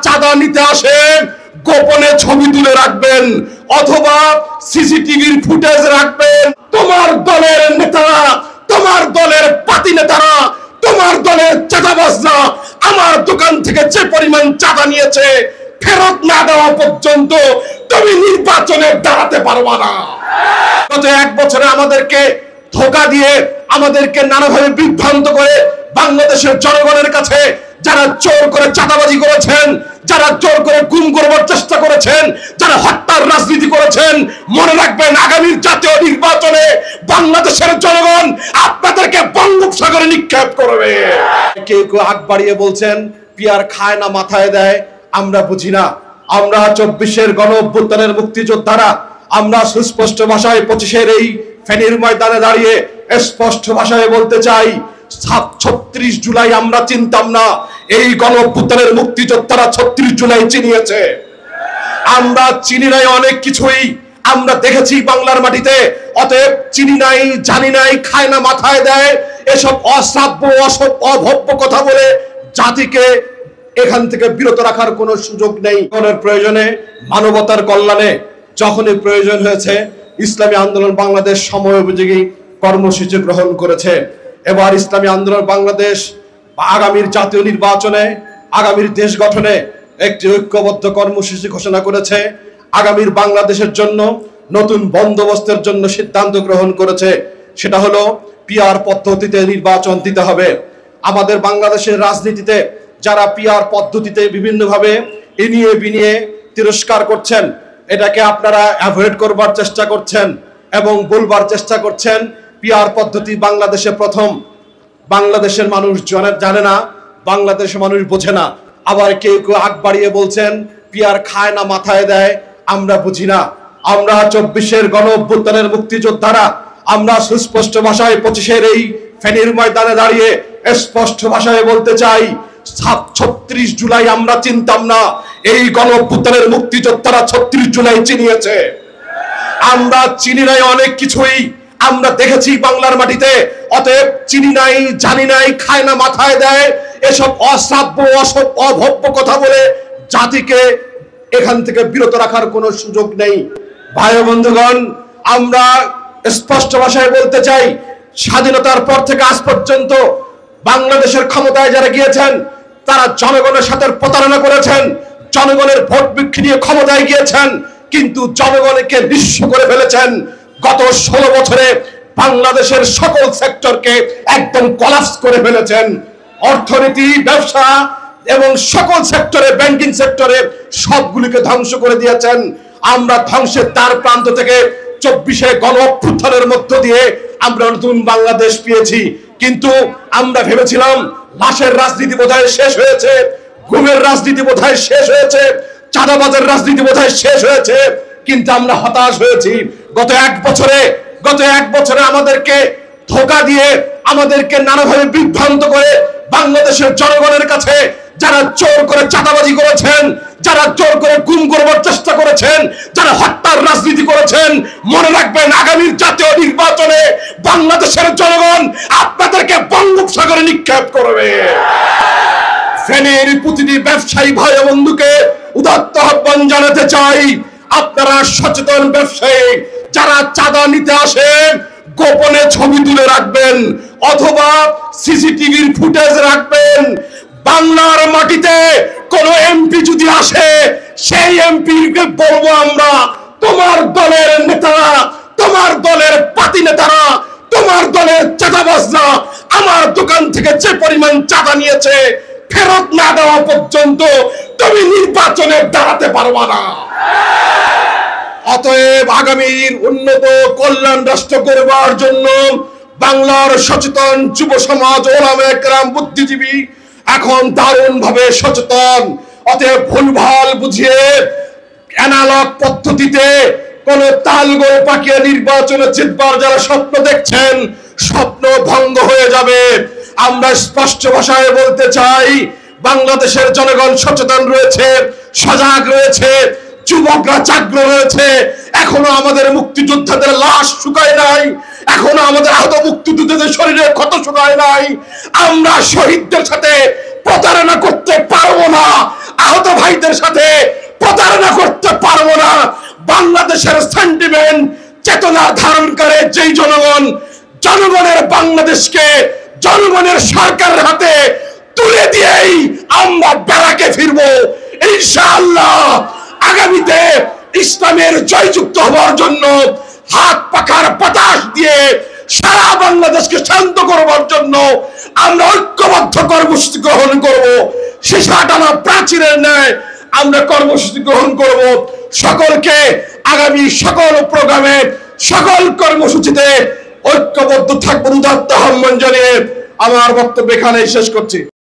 চাঁদা নিতে আসে গোপনে ছবি তুলে রাখবেন অথবা সিসিটিভির ফুটেজ রাখবেন। তোমার দলের নেতারা, তোমার দলের পাতি নেতারা, তোমার দলের চাঁদাবাজরা আমার দোকান থেকে যে পরিমাণ চাঁদা নিয়েছে ফেরত না দেওয়া পর্যন্ত তুমি নির্বাচনে দাঁড়াতে পারবা না। গত 1 বছরে আমাদেরকে ধোঁকা দিয়ে, আমাদেরকে নানাভাবে বিভ্রান্ত করে বাংলাদেশের জনগণের কাছে যারা জোর করে চাঁদাবাজি করেছেন, যারা জোর করে গুম করবার চেষ্টা করেছেন, যারা হত্যার রাজনীতি করেছেন, মনে রাখবেন আগামী জাতীয় নির্বাচনে বাংলাদেশের জনগণ আপনাদেরকে বঙ্গোপসাগরে নিক্ষেপ করবে। কেউ কেউ আগ বাড়িয়ে বলছেন পিয়ার খায় না মাথায় দেয়, আমরা বুঝি না। আমরা 24-এর গণ অভ্যুত্থানের মুক্তিযোদ্ধারা আমরা সুস্পষ্ট ভাষায় 25-এর এই ফেনীর ময়দানে দাঁড়িয়ে স্পষ্ট ভাষায় বলতে চাই 36 জুলাই আমরা চিনতাম না, এই গণ অভ্যুত্থানের মুক্তিযোদ্ধারা 36 জুলাই চিনিয়েছে। আমরা চিনি নাই অনেক কিছুই, আমরা দেখেছি বাংলার মাটিতে। অতএব চিনি নাই, জানি নাই, খায় না মাথায় দেয় এসব অশ্রাব্য অভব্য কথা বলে জাতিকে এখান থেকে বিরত রাখার কোনো সুযোগ নেই। প্রয়োজনে, মানবতার কল্যাণে যখনই প্রয়োজন হয়েছে ইসলামী আন্দোলন বাংলাদেশ সময়োপযোগী কর্মসূচি গ্রহণ করেছে। এবার ইসলামী আন্দোলন বাংলাদেশ আগামীর জাতীয় নির্বাচনে, আগামীর দেশ গঠনে একটি ঐক্যবদ্ধ কর্মসূচি ঘোষণা করেছে। আগামীর বাংলাদেশের জন্য নতুন বন্দোবস্তের জন্য সিদ্ধান্ত গ্রহণ করেছে। সেটা হলো পিআর পদ্ধতিতে নির্বাচন দিতে হবে। আমাদের বাংলাদেশের রাজনীতিতে যারা পিআর পদ্ধতিতে বিভিন্নভাবে এনিয়ে বিনিয়ে তিরস্কার করছেন, এটাকে আপনারা অ্যাভয়েড করবার চেষ্টা করছেন এবং বলবার চেষ্টা করছেন পিআর পদ্ধতি বাংলাদেশে প্রথম। বাংলাদেশের মানুষ জানে না, বাংলাদেশের মানুষ বোঝে না। আবার কেউ কেউ আগ বাড়িয়ে বলছেন পিআর খায় না মাথায় দেয়, আমরা বুঝি না। আমরা 24-এর গণ অভ্যুত্থানের মুক্তিযোদ্ধারা আমরা সুস্পষ্ট ভাষায় 25-এর এই ফেনীর ময়দানে দাঁড়িয়ে স্পষ্ট ভাষায় বলতে চাই 36 জুলাই আমরা চিনতাম না, এই গণ অভ্যুত্থানের মুক্তিযোদ্ধারা 36 জুলাই চিনিয়েছে। আমরা চিনি নাই অনেক কিছুই, আমরা দেখেছি বাংলার মাটিতে। অতএব চিনি নাই, জানি নাই, খায় না মাথায় দেয় এসব অশ্রাব্য অভব্য কথা বলে জাতিকে এখান থেকে বিরত রাখার কোনো সুযোগ নেই। ভাই বন্ধুগণ, আমরা স্পষ্ট ভাষায় বলতে চাই স্বাধীনতার পর থেকে আজ পর্যন্ত বাংলাদেশের ক্ষমতায় যারা গিয়েছেন তারা জনগণের সাথে প্রতারণা করেছেন, জনগণের ভোট বিক্রি নিয়ে ক্ষমতায় গিয়েছেন, কিন্তু জনগণকে নিঃস্ব করে ফেলেছেন। গত 16 বছরে বাংলাদেশের সকল সেক্টরকে একদম কলাপস করে ফেলেছেন। অর্থনীতি, ব্যবসা এবং সকল সেক্টরে, ব্যাংকিং সেক্টরে সবগুলিকে ধ্বংস করে দিয়েছেন। আমরা ধ্বংসের দ্বার প্রান্ত থেকে 24-এ গণ অভ্যুত্থানের মধ্য দিয়ে আমরা নতুন বাংলাদেশ পেয়েছি। কিন্তু আমরা ভেবেছিলাম লাশের রাজনীতি বোধহয় শেষ হয়েছে, গুমের রাজনীতি বোধহয় শেষ হয়েছে, চাঁদাবাজের রাজনীতি বোধহয় শেষ হয়েছে, কিন্তু আমরা হতাশ হয়েছি। গত এক বছরে আমাদেরকে ধোঁকা দিয়ে, আমাদেরকে নানাভাবে বিভ্রান্ত করে বাংলাদেশের জনগণের কাছে যারা জোর করে চাঁদাবাজি করেছেন, যারা জোর করে গুম করবার চেষ্টা করেছেন, যারা হত্যার রাজনীতি করেছেন, মনে রাখবেন আগামীর জাতীয় নির্বাচনে বাংলাদেশের জনগণ আপনাদেরকে বঙ্গোপসাগরে নিক্ষেপ করবে। ফেনীর প্রতিটি ব্যবসায়ী ভাই বন্ধুকে উদাত্ত আহ্বান জানাতে চাই, আপনারা সচেতন ব্যবসায়ী যারা চাঁদা নিতে আসে গোপনে ছবি তুলে রাখবেন অথবা সিসিটিভির ফুটেজ রাখবেন। বাংলার মাটিতে কোন এমপি যদি আসে সেই এমপিকে বলবো আমরা, তোমার দলের নেতারা, তোমার দলের পাতি নেতারা, তোমার দলের চাঁদাবাজরা আমার দোকান থেকে যে পরিমাণ চাঁদা নিয়েছে ফেরত না দেওয়া পর্যন্ত তুমি নির্বাচনে দাঁড়াতে পারবা না। অতএব আগামীর উন্নত কল্যাণ রাষ্ট্র করবার জন্য বাংলার সচেতন যুব সমাজ, ওলামায়ে কেরাম, বুদ্ধিজীবী এখন দারুণ ভাবে সচেতন। অতএব ভুলভাল বুঝিয়ে অ্যানালগ পদ্ধতিতে কোন তালগোল পাকিয়ে নির্বাচনে জিতবার যারা স্বপ্ন দেখছেন, স্বপ্ন ভঙ্গ হয়ে যাবে। আমরা স্পষ্ট ভাষায় বলতে চাই বাংলাদেশের জনগণ সচেতন রয়েছে, সজাগ রয়েছে, যুবকরা জাগ্রত রয়েছে। এখনো আমাদের মুক্তিযোদ্ধাদের লাশ শুকায় নাই, এখনো আমাদের আহত মুক্তিযোদ্ধাদের শরীরের ক্ষত শুকায় নাই। আমরা শহীদদের সাথে প্রতারণা করতে পারবো না, আহত ভাইদের সাথে প্রতারণা করতে পারবো না। বাংলাদেশের সেন্টিমেন্ট চেতনা ধারণ করে যেই জনগণ, জনগণের বাংলাদেশকে জনগণের সরকারের হাতে তুলে দিয়েই আমরা ব্যারাকে ফিরবো ইনশাআল্লাহ। আগামীতে ইসলামের জয়যুক্ত হওয়ার জন্য হাত পাখার বাতাস দিয়ে সারা বাংলাদেশকে শান্ত করবার জন্য আমরা ঐক্যবদ্ধ কর্মসূচি গ্রহণ করব। শেষাটানা প্রাচীরের ন্যায় আমরা কর্মসূচি গ্রহণ করব। সকলকে আগামী সকল প্রোগ্রামে সকল কর্মসূচিতে ঐক্যবদ্ধ থাকবো উদাত্ত আহ্বান জানিয়ে আমার বক্তব্য এখানেই শেষ করছি।